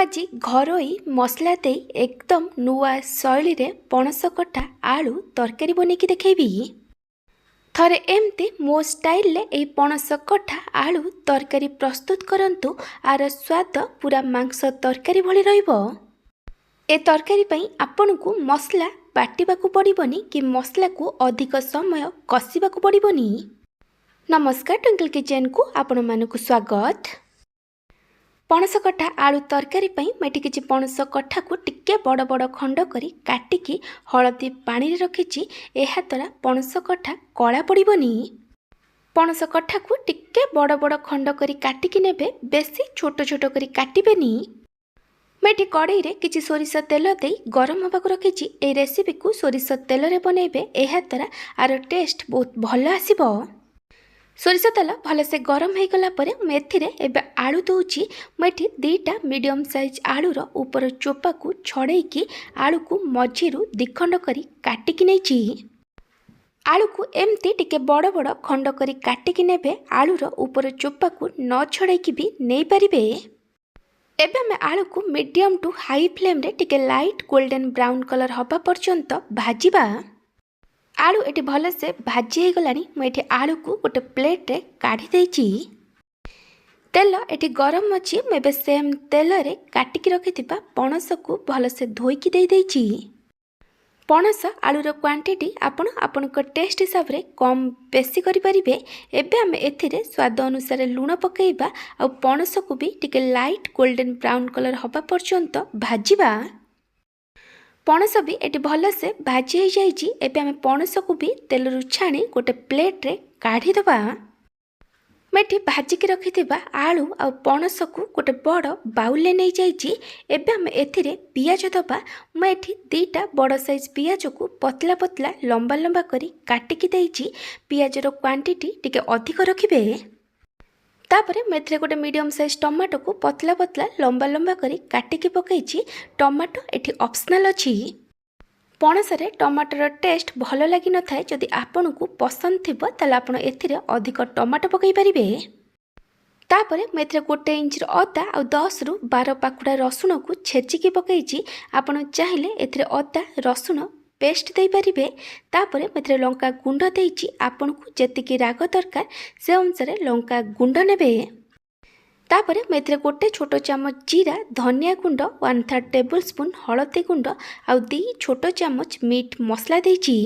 आज घरोई मसला दे एकदम नुआ शैली रे पणस कटा आलू तरकारी बनेकी देखेबी। थरे एमती मो स्टाइल ले ए पणस कटा आलू तरकारी प्रस्तुत करंतु। आर स्वाद पूरा मांस तरकारी भली रहिबो। ए तरकारी पई आपनकु मसला बाटिबाकु पड़िबनी कि मसला को अधिक समय कसिबाकु पड़िबनी। नमस्कार, ट्विंकल किचन को आपण मानकु स्वागत। पणस कटा आलू तरकारी पई मैं किछि पणस कटा को टिके बड़ बड़ खंड करी काटिकी हलदी पानी रे रखिछि। एहा द्वारा पणस कटा कला पड़िबनी। पणस कटा को टिके बड़ बड़ खंड करी काटिकी नेबे, बेसी छोट छोट करी काटिबेनी। मैं कड़ाई रे किछि सोरिष तेल दे गरम होबाकु रखिछि। ए रेसिपी को सोरिष तेल रे बनेबे, एहा द्वारा आर टेस्ट बहुत भल आसीबो। सोरिष तेल भलसे गरम हो गला परे मैं एबे आलू दउछि। मैं दीटा मीडियम साइज आलूर ऊपर चोपा को छड़ेकी आलू को मझीरु दिखंड करी काटिकी नेछि। आलू को एमती टिके बड़ बड़ खंड करी काटिकी नेबे। आलूर ऊपर चोपा को न छड़ेकी भी नहीं पारिबे। एबे हमें आलू को मीडियम टू हाई फ्लेम रे टिके लाइट गोल्डन ब्राउन कलर हबा पर्यंत भाजिबा। आलू एटी भल से भाजी हो गलानी। मुझे आलू को गोटे प्लेट रे काढ़ी देछि। तेल एटी गरम अच्छी। मुझे सेम तेल रे काटिकी रखिथिबा पणस को भल से धोईकी दे देछि। पणस आलूर क्वांटिटी आपण टेस्ट हिसाब रे कम बेसी करि परिबे। एबे हम एथिरे स्वाद अनुसार लूण पकेइबा आ पणस को भी टिके लाइट गोल्डन ब्राउन कलर हबा पर्यंत भाजिबा। पणस भी एटी भल से भाजी हो जाइए। एबे हमें पणस को भी तेलरू छाणी गोटे प्लेट रे काढ़ी दबा। मैं भाजिकी रखिथिबा आलू आ पणस को गोटे बड़ बाउल ले नहीं जाइए। एबे हम एथिरे पियाज दबा। मैं दीटा बड़ साइज पियाज को पतला पतला लंबा लंबा करी काटिकी देइछि। पियाजर क्वांटिटी टिके अधिक रखिबे। तापरे मैं गोटे मीडियम साइज टमाटो को पतला पतला लंबा लंबा करी काटिकी पकईछि। टमाटो एठी ऑप्शनल अछि। पणस रे टमाटर टेस्ट भल लगी न थाए। जदि आपन को पसंद थिबो ताले आपन एथिरे अधिक टमाटो पकई परिबे। तापरे मैं गोटे इंच अदा और 10 रु 12 पाखुड़ा रसुण को छेचिकी पकईछि। आपन चाहिले एथिरे अदा रसुण पेस्ट दे पारिबे। तापरे मैं लंका गुंड देइछि। आपन को जेतिकी राग दरकार से अनुसार लंका गुंड नेबे। तापरे मैं गोटे छोट चामच जीरा धनिया गुंड 1/3 टेबल स्पून हलदी गुंड आ 2 छोट चामच मीट मसला देइछि।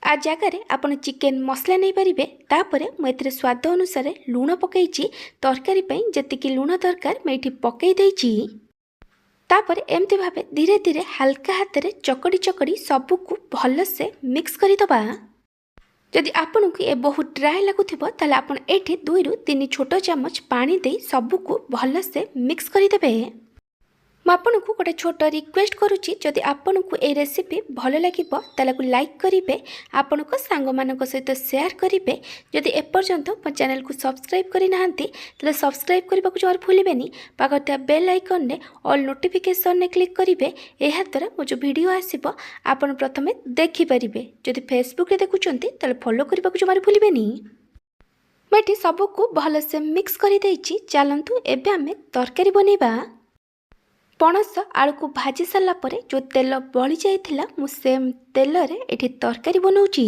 आ जगार आपन चिकेन मसला नहीं पारिबे। तापरे मैं स्वाद अनुसार लूण पकईछि। तरकारी पई जेतिकी लूण दरकार मैं पकई देइछि। तापर एमती भावे धीरे धीरे हल्का हाथ रे चकड़ी चकड़ी सबू को भल से मिक्स कर दबा। जदि आपन को ए बहुत ड्राई लगुथिबो ताले आपन एठी 2 रु 3 छोट चामच पानी दे सबू को भल से मिक्स कर देबे। मैं आपन को गोटे छोट रिक्वेस्ट करुच्ची, जदि आपन को ए रेसिपी भल लगिबो ताले को लाइक करिवे, आपन को सांग मानक सहित शेयर करिवे। जदि एपर्यंत मो चैनल को सब्सक्राइब करि नाहंती ताले सब्सक्राइब करबा को जमार भूलिबेनी। पाखते बेल आइकन ने ऑल नोटिफिकेशन ने क्लिक करिवे। एहा द्वारा मो जो वीडियो आसीबो आपन प्रथमे देखि परिबे। जदि फेसबुक रे देखुचंती ताले फॉलो करबा को जमार भूलिबेनी। मैं सबू को भल से मिक्स कर देइछि। चलंतु एबे हमें तरकारी बनेबा। पणस आलू को भाजी सारा परे जो तेल बड़ी जाइथिला मु सेम तेल रे एठी तरकारी बनौछि।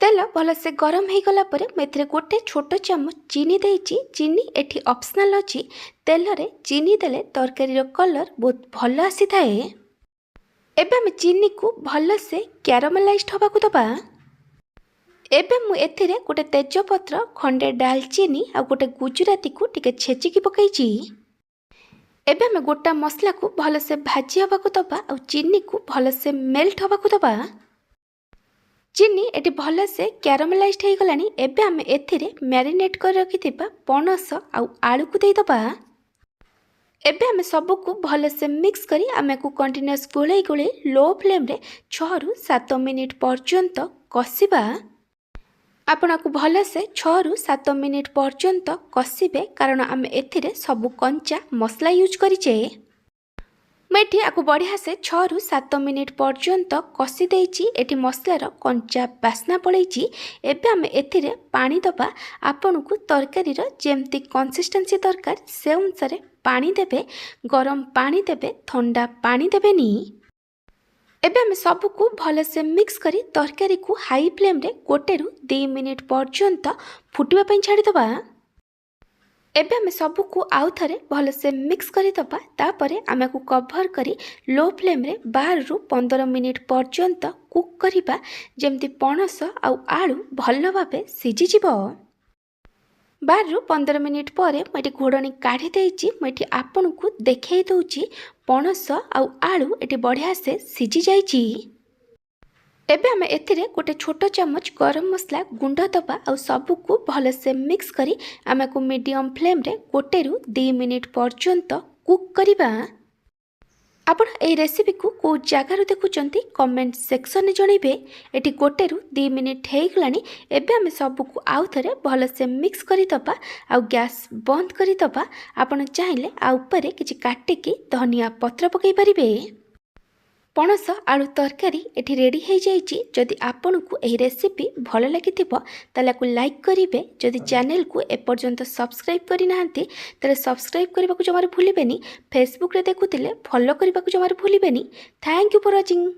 तेल भल से गरम हो गला परे मैं गोटे छोट चामच चीनी देइछि। चीनी एठी ऑप्शनल अछि। तेल रे चीनी देले तरकारी रो कलर बहुत भल आसी थाए। एबे हम चीनी को भल से कैरामेलाइज्ड होबा को दबा। एबे मु एथिरे गोटे तेजपत्र खंडे दालचीनी आ गोटे गुजराती को टिके छेचिकी पकईछि। एबे हमें गोटा मसला को भल से भाजी हवा को दबा और चीनी को भल से मेल्ट हवा को दबा। चीनी एटी भल से कैरामेलाइज्ड हो गलानी। एबे हमें एथिरे मैरिनेट कर रखिथिबा पणस आ आलू को दे दबा। एबे हमें सबू को भल से मिक्स करी आमे को कंटीन्यूअस गोले गोले लो फ्लेम रे 6 रु 7 मिनिट पर्यंत कसिबा। आपण को भल से 6 रु 7 मिनिट पर्यंत कसिबे, कारण आम एथिरे सबु कंचा मसला यूज करिचे। एठी आकु बढ़िया से 6 रु 7 मिनिट पर्यंत कषि देइछि। एठी मसलार कंचा बास्ना पड़ैछि। एबे आमे एथिरे पानी दबा। आपनकु तरकारीर जेमती कंसिस्टेंसी दरकार से अनुसार पानी देबे। गरम पानी देबे, ठंडा पानी देबेनी। एबे आमे सबको भल से मिक्स करी तरकारी को हाई फ्लेम रे 1 रु 2 मिनिट पर्यंत फुटिबा पई छाडी दबा। एबे आमे सबको आउ थरे भल से मिक्स करी दबा। तापरे आमे को कवर करी लो फ्लेम रे 12 रु 15 मिनिट पर्यंत कुक करिबा। जेमती पणस आउ आलू भल भाबे सिझी जिवो। 12 रु 15 मिनिट परे मैं घोड़नी काढ़ी देइछि। मैं आपनकु देखै दउछि पणस आउ आलू एटी बढ़िया से सिझी जाइछि। एबे आमे एथिरे गोटे छोट चमच गरम मसला गुंड दबा। आउ सबको भल से मिक्स करी आमे को मीडियम फ्लेम रे 1 रु 2 मिनिट पर्यंत कुक करिबा। आपण ए रेसिपी को जगार देखुचंती कमेंट सेक्शन में जणैबे। एटी 1 रु 2 मिनिट हे गलानी। एबे आमे सबको आउ थरे भल से मिक्स करी दबा। आउ गैस बंद करी दबा। आपण चाहिले आ ऊपर किछि काटिकी धनिया पत्र पकई परिबे। पणस आलू तरकारी एठी रेडी हो जाइछि। जदि आपनकु एही रेसिपी भल लागिथिबो ताले को लाइक करिवे। जदि चैनल को एपर्यंत सब्सक्राइब करि नाहंती ताले सब्सक्राइब करबाकू जमार भूलिबेनी। फेसबुक रे देखुतिले फॉलो करबाकू जमार भूलिबेनी। Thank you for watching.